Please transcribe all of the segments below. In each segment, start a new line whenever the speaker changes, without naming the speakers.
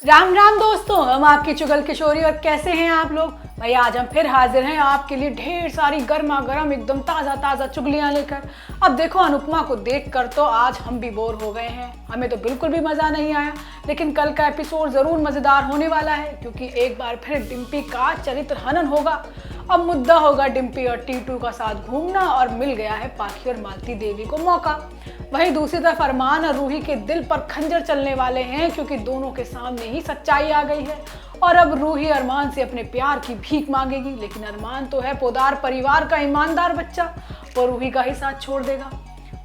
राम राम दोस्तों, हम आपकी चुगल किशोरी। और कैसे हैं आप लोग? भाई आज हम फिर हाजिर हैं आपके लिए ढेर सारी गर्मा गर्म एकदम ताज़ा ताज़ा चुगलियां लेकर। अब देखो, अनुपमा को देखकर तो आज हम भी बोर हो गए हैं। हमें तो बिल्कुल भी मज़ा नहीं आया, लेकिन कल का एपिसोड ज़रूर मज़ेदार होने वाला है, क्योंकि एक बार फिर डिम्पी का चरित्र हनन होगा। अब मुद्दा होगा डिम्पी और टीटू का साथ घूमना, और मिल गया है पाखी और मालती देवी को मौका। वहीं दूसरी तरफ अरमान और रूही के दिल पर खंजर चलने वाले हैं, क्योंकि दोनों के सामने ही सच्चाई आ गई है। और अब रूही अरमान से अपने प्यार की भीख मांगेगी, लेकिन अरमान तो है पोदार परिवार का ईमानदार बच्चा, वो रूही का ही साथ छोड़ देगा।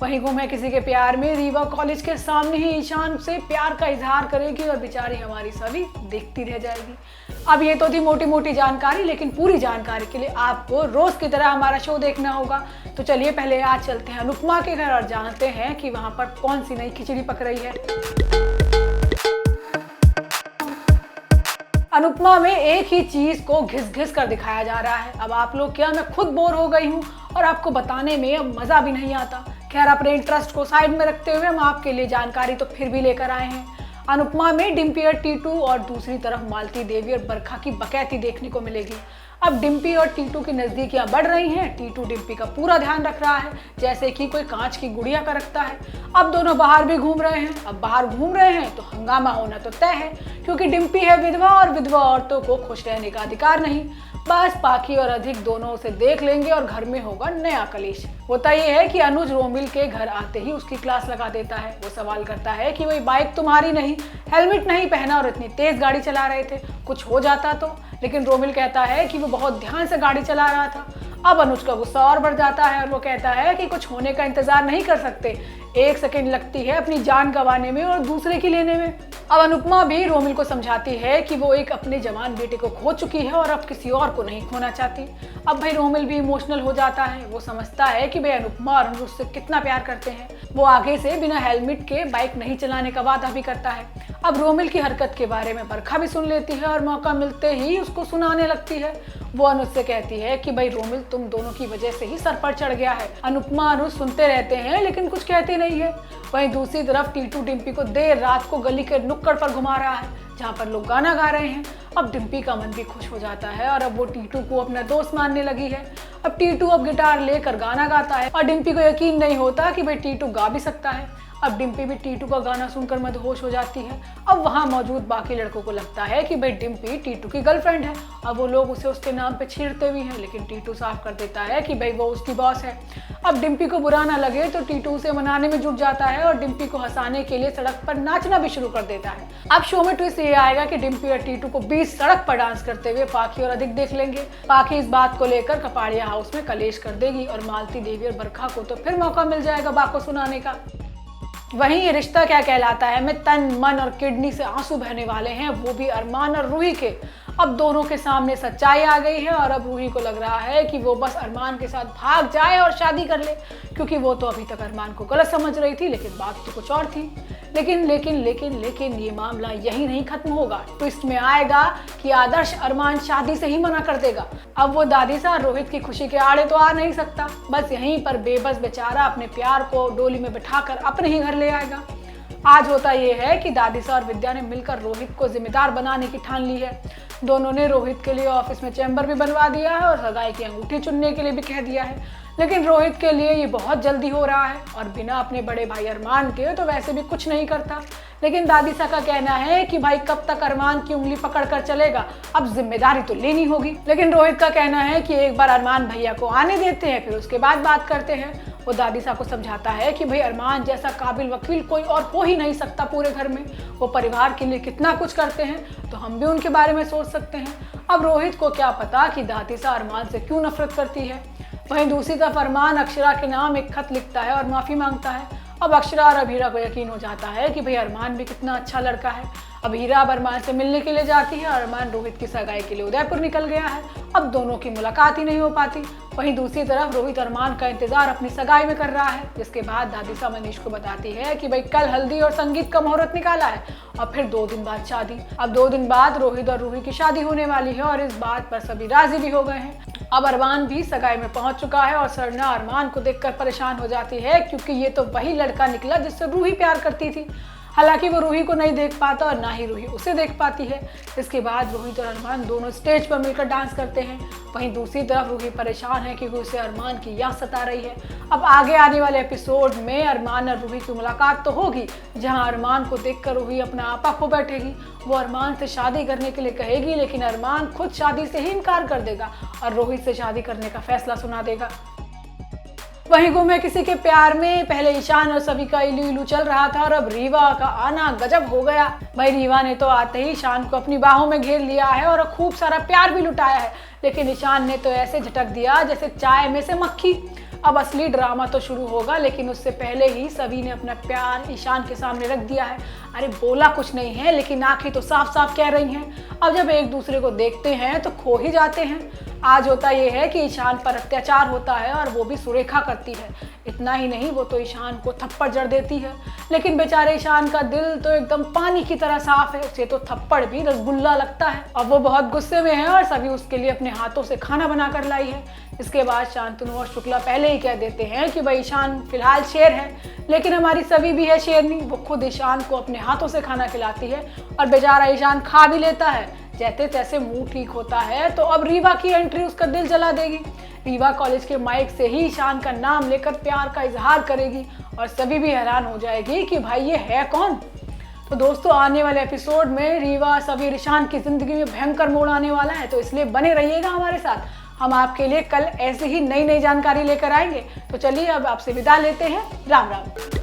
वहीं गुम है किसी के प्यार में रीवा कॉलेज के सामने ही ईशान से प्यार का इजहार करेगी, और बेचारी हमारी सभी देखती रह जाएगी। अब ये तो थी मोटी मोटी जानकारी, लेकिन पूरी जानकारी के लिए आपको रोज की तरह हमारा शो देखना होगा। तो चलिए पहले आज चलते हैं अनुपमा के घर और जानते हैं कि वहां पर कौन सी नई खिचड़ी पक रही है। अनुपमा में एक ही चीज को घिस घिस कर दिखाया जा रहा है। अब आप लोग क्या, मैं खुद बोर हो गई हूँ और आपको बताने में अब मजा भी नहीं आता। खैर, अपने इंटरेस्ट को साइड में रखते हुए हम आपके लिए जानकारी तो फिर भी लेकर आए हैं। अनुपमा में डिम्पी और टीटू और दूसरी तरफ मालती देवी और बरखा की बकैती देखने को मिलेगी। अब डिम्पी और टीटू की नजदीकियां बढ़ रही हैं। टीटू डिम्पी का पूरा ध्यान रख रहा है, जैसे कि कोई कांच की गुड़िया का रखता है। अब दोनों बाहर भी घूम रहे हैं। अब बाहर घूम रहे हैं तो हंगामा होना तो तय है, क्योंकि डिम्पी है विधवा और विधवा औरतों को खुश रहने का अधिकार नहीं। बस पाखी और अधिक दोनों उसे देख लेंगे और घर में होगा नया कलेश। होता ये है कि अनुज रोमिल के घर आते ही उसकी क्लास लगा देता है। वो सवाल करता है कि वही बाइक तुम्हारी नहीं, हेलमेट नहीं पहना और इतनी तेज गाड़ी चला रहे थे, कुछ हो जाता तो। लेकिन रोमिल कहता है कि वो बहुत ध्यान से गाड़ी चला रहा था। अब अनुज का गुस्सा और बढ़ जाता है और वो कहता है कि कुछ होने का इंतजार नहीं कर सकते, 1 सेकंड लगती है अपनी जान गंवाने में और दूसरे की लेने में। अब अनुपमा भी रोमिल को समझाती है कि वो एक अपने जवान बेटे को खो चुकी है और अब किसी और को नहीं खोना चाहती। अब भाई रोमिल भी इमोशनल हो जाता है। वो समझता है कि भाई अनुपमा और अनुज से कितना प्यार करते हैं। वो आगे से बिना हेलमेट के बाइक नहीं चलाने का वादा भी करता है। अब रोमिल की हरकत के बारे में बरखा भी सुन लेती है और मौका मिलते ही उसको सुनाने लगती है। वो अनुज से कहती है कि भाई रोमिल, तुम दोनों की वजह से ही सर पर चढ़ गया है। अनुपमा अनुज सुनते रहते हैं, लेकिन कुछ कहती नहीं है। वहीं दूसरी तरफ टीटू डिम्पी को देर रात को गली के नुक्कड़ पर घुमा रहा है, जहाँ पर लोग गाना गा रहे हैं। अब डिम्पी का मन भी खुश हो जाता है और अब वो टीटू को अपना दोस्त मानने लगी है। अब टीटू अब गिटार लेकर गाना गाता है और डिम्पी को यकीन नहीं होता कि भाई टीटू गा भी सकता है। अब डिम्पी भी टीटू का गाना सुनकर मदहोश हो जाती है। अब वहाँ मौजूद बाकी लड़कों को लगता है कि भाई डिम्पी टीटू की गर्लफ्रेंड है। अब वो लोग उसे उसके नाम पे छेड़ते भी हैं, लेकिन टीटू साफ कर देता है कि भाई वो उसकी बॉस है। अब डिम्पी को बुरा ना लगे तो टीटू उसे मनाने में जुट जाता है और डिम्पी को हंसाने के लिए सड़क पर नाचना भी शुरू कर देता है। अब शो में ट्विस्ट ये आएगा कि डिम्पी और टीटू को बीच सड़क पर डांस करते हुए पाखी और अधिक देख लेंगे। पाखी इस बात को लेकर कपाड़िया हाउस में कलेश कर देगी और मालती देवी और बरखा को तो फिर मौका मिल जाएगा बाको सुनाने का। वहीं ये रिश्ता क्या कहलाता है में तन मन और किडनी से आंसू बहने वाले हैं, वो भी अरमान और रूही के। अब दोनों के सामने सच्चाई आ गई है और अब रूही को लग रहा है कि वो बस अरमान के साथ भाग जाए और शादी कर ले, क्योंकि वो तो अभी तक अरमान को गलत समझ रही थी, लेकिन बात तो कुछ और थी। लेकिन लेकिन लेकिन लेकिन ये मामला यही नहीं खत्म होगा। ट्विस्ट में आएगा कि आदर्श अरमान शादी से ही मना कर देगा। अब वो दादी सा रोहित की खुशी के आड़े तो आ नहीं सकता, बस यहीं पर बेबस बेचारा अपने प्यार को डोली में बिठाकर अपने ही घर ले आएगा। आज होता ये है कि दादीसा और विद्या ने मिलकर रोहित को जिम्मेदार बनाने की ठान ली है। दोनों ने रोहित के लिए ऑफिस में चैम्बर भी बनवा दिया है और सगाई की अंगूठी चुनने के लिए भी कह दिया है। लेकिन रोहित के लिए ये बहुत जल्दी हो रहा है और बिना अपने बड़े भाई अरमान के तो वैसे भी कुछ नहीं करता। लेकिन दादीसा का कहना है कि भाई कब तक अरमान की उंगली पकड़ कर चलेगा, अब जिम्मेदारी तो लेनी होगी। लेकिन रोहित का कहना है कि एक बार अरमान भैया को आने देते हैं, फिर उसके बाद बात करते हैं। वो दादीसा को समझाता है कि भाई अरमान जैसा काबिल वकील कोई और हो ही नहीं सकता पूरे घर में। वो परिवार के लिए कितना कुछ करते हैं, तो हम भी उनके बारे में सोच सकते हैं। अब रोहित को क्या पता कि दादीसा अरमान से क्यों नफरत करती है। वहीं दूसरी तरफ अरमान अक्षरा के नाम एक खत लिखता है और माफी मांगता है। अब अक्षरा और अभीरा को यकीन हो जाता है कि भाई अरमान भी कितना अच्छा लड़का है। अभीरा अब अरमान से मिलने के लिए जाती है और अरमान रोहित की सगाई के लिए उदयपुर निकल गया है। अब दोनों की मुलाकात ही नहीं हो पाती। वहीं दूसरी तरफ रोहित अरमान का इंतजार अपनी सगाई में कर रहा है, जिसके बाद दादीसा मनीष को बताती है कि भाई कल हल्दी और संगीत का मुहूर्त निकाला है और फिर 2 दिन बाद शादी। अब 2 दिन बाद रोहित और रूही की शादी होने वाली है और इस बात पर सभी राजी भी हो गए हैं। अब अरमान भी सगाई में पहुंच चुका है और सरना अरमान को देखकर परेशान हो जाती है, क्योंकि ये तो वही लड़का निकला जिससे रूही प्यार करती थी। हालांकि वो रूही को नहीं देख पाता और ना ही रूही उसे देख पाती है। इसके बाद रोहित और अरमान दोनों स्टेज पर मिलकर डांस करते हैं। वहीं दूसरी तरफ रूही परेशान है क्योंकि उसे अरमान की याद सता रही है। अब आगे आने वाले एपिसोड में अरमान और रूही की मुलाकात तो होगी, जहां अरमान को देखकर रूही अपना आपा खो बैठेगी। वो अरमान से शादी करने के लिए कहेगी, लेकिन अरमान खुद शादी से ही इनकार कर देगा और रोहित से शादी करने का फैसला सुना देगा। वहीं गुम है किसी के प्यार में पहले ईशान और सभी का इलू इलू चल रहा था और अब रीवा का आना गजब हो गया। भाई रीवा ने तो आते ही ईशान को अपनी बाहों में घेर लिया है और खूब सारा प्यार भी लुटाया है, लेकिन ईशान ने तो ऐसे झटक दिया जैसे चाय में से मक्खी। अब असली ड्रामा तो शुरू होगा, लेकिन उससे पहले ही सभी ने अपना प्यार ईशान के सामने रख दिया है। अरे बोला कुछ नहीं है, लेकिन आंखें तो साफ साफ कह रही हैं। अब जब एक दूसरे को देखते हैं तो खो ही जाते हैं। आज होता यह है कि ईशान पर अत्याचार होता है और वो भी सुरेखा करती है। इतना ही नहीं, वो तो ईशान को थप्पड़ जड़ देती है, लेकिन बेचारे ईशान का दिल तो एकदम पानी की तरह साफ है, उसे तो थप्पड़ भी रसगुल्ला लगता है। अब वो बहुत गुस्से में है और सभी उसके लिए अपने हाथों से खाना बना कर लाई है। इसके बाद शांतनु और शुक्ला पहले ही कह देते हैं कि भाई ईशान फिलहाल शेर है, लेकिन हमारी सभी भी है शेरनी। वो खुद ईशान को अपने हाथों से खाना खिलाती है और बेचारा ईशान खा भी लेता है। जैसे तैसे मुंह ठीक होता है तो अब रीवा की एंट्री उसका दिल जला देगी। रीवा कॉलेज के माइक से ही ईशान का नाम लेकर प्यार का इजहार करेगी और सभी भी हैरान हो जाएगी कि भाई ये है कौन। तो दोस्तों, आने वाले एपिसोड में रीवा सभी ईशान की जिंदगी में भयंकर मोड़ आने वाला है, तो इसलिए बने रहिएगा हमारे साथ। हम आपके लिए कल ऐसे ही नई नई जानकारी लेकर आएंगे। तो चलिए अब आपसे विदा लेते हैं। राम राम।